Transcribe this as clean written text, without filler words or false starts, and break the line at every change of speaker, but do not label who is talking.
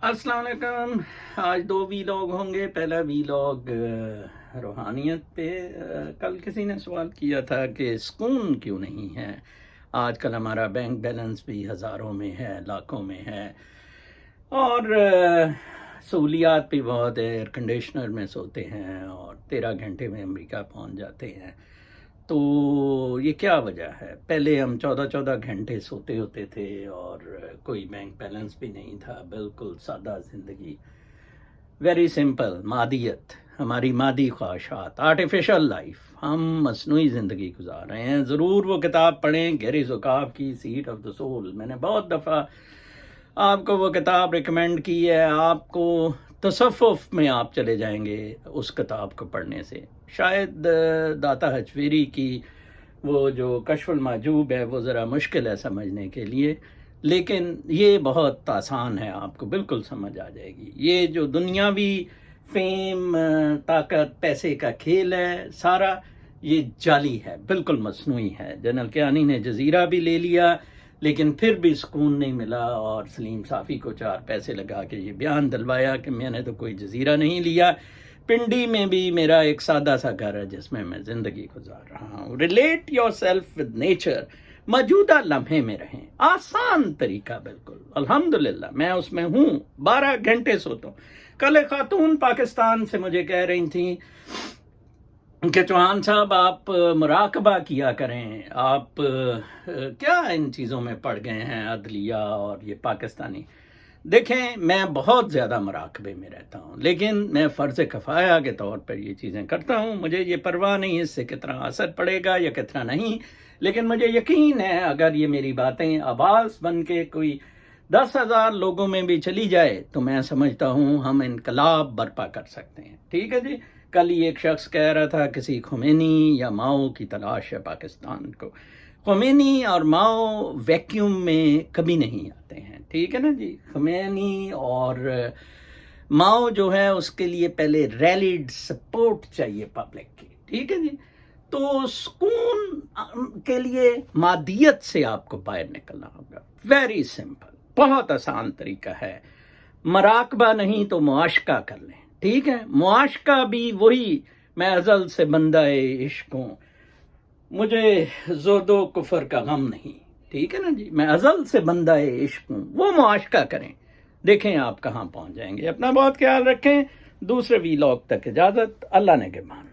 अस्सलाम वालेकुम। आज दो वीलॉग होंगे। पहला वीलॉग रूहानियत पे। कल किसी ने सवाल किया था कि सुकून क्यों नहीं है। आजकल हमारा बैंक बैलेंस भी हज़ारों में है, लाखों में है, और सहूलियात भी बहुत है। एयर कंडीशनर में सोते हैं और 13 घंटे में अमेरिका पहुंच जाते हैं। तो ये क्या वजह है? पहले हम 14-14 घंटे सोते होते थे और कोई बैंक बैलेंस भी नहीं था। बिल्कुल सादा ज़िंदगी, वेरी सिंपल। मादियत, हमारी मादी ख्वाहिशात, आर्टिफिशियल लाइफ, हम मसनूई ज़िंदगी गुजार रहे हैं। ज़रूर वो किताब पढ़ें, गहरी ज़ुकाफ की सीट ऑफ द सोल। मैंने बहुत दफ़ा आपको वो किताब रिकमेंड की है। आपको तसव्वुफ़ में आप चले जाएंगे उस किताब को पढ़ने से। शायद दाता हजवेरी की वो जो कश्फुल माजूब है वो ज़रा मुश्किल है समझने के लिए, लेकिन ये बहुत आसान है, आपको बिल्कुल समझ आ जाएगी। ये जो दुनियावी फेम, ताकत, पैसे का खेल है सारा, ये जाली है, बिल्कुल मसनूई है। जनरल कियानी ने जजीरा भी ले लिया, लेकिन फिर भी सुकून नहीं मिला, और सलीम साफ़ी को 4 पैसे लगा के ये बयान दिलवाया कि मैंने तो कोई जजीरा नहीं लिया। पिंडी में भी मेरा एक सादा सा घर है जिसमें मैं ज़िंदगी गुजार रहा हूँ। Relate your self with nature, मौजूदा लम्हे में रहें। आसान तरीका, बिल्कुल। अल्हम्दुलिल्लाह मैं उसमें हूँ। 12 घंटे सोता हूँ। कल एक खातून पाकिस्तान से मुझे कह रही थी कि चौहान साहब आप मुराकबा किया करें, आप क्या इन चीज़ों में पड़ गए हैं, अदलिया और ये पाकिस्तानी। देखें, मैं बहुत ज़्यादा मुराकबे में रहता हूँ, लेकिन मैं फ़र्ज़ किफ़ाया के तौर पर ये चीज़ें करता हूँ। मुझे ये परवाह नहीं है इससे कितना असर पड़ेगा या कितना नहीं, लेकिन मुझे यकीन है अगर ये मेरी बातें आवाज़ बन के कोई 10,000 लोगों में भी चली जाए तो मैं समझता हूँ हम इनकलाब बर्पा कर सकते हैं। ठीक है जी। कल ही एक शख्स कह रहा था किसी खुमैनी या माओ की तलाश है पाकिस्तान को। खुमैनी और माओ वैक्यूम में कभी नहीं आते हैं, ठीक है ना जी। खुमैनी और माओ जो है उसके लिए पहले रैलिड सपोर्ट चाहिए पब्लिक की, ठीक है जी। तो सुकून के लिए मादियत से आपको बाहर निकलना होगा। वेरी सिंपल, बहुत आसान तरीका है। मराकबा नहीं तो मुआशका कर लें, ठीक है। मुआशका भी वही, मैं अज़ल से बंदा-ए इश्क हूँ, मुझे ज़ोदो कुफर का गम नहीं, ठीक है ना जी। मैं अज़ल से बंदा-ए इश्क हूँ, वो मुआशका करें। देखें आप कहाँ पहुँच जाएंगे। अपना बहुत ख्याल रखें। दूसरे वीलॉग तक इजाज़त। अल्लाह ने के मान।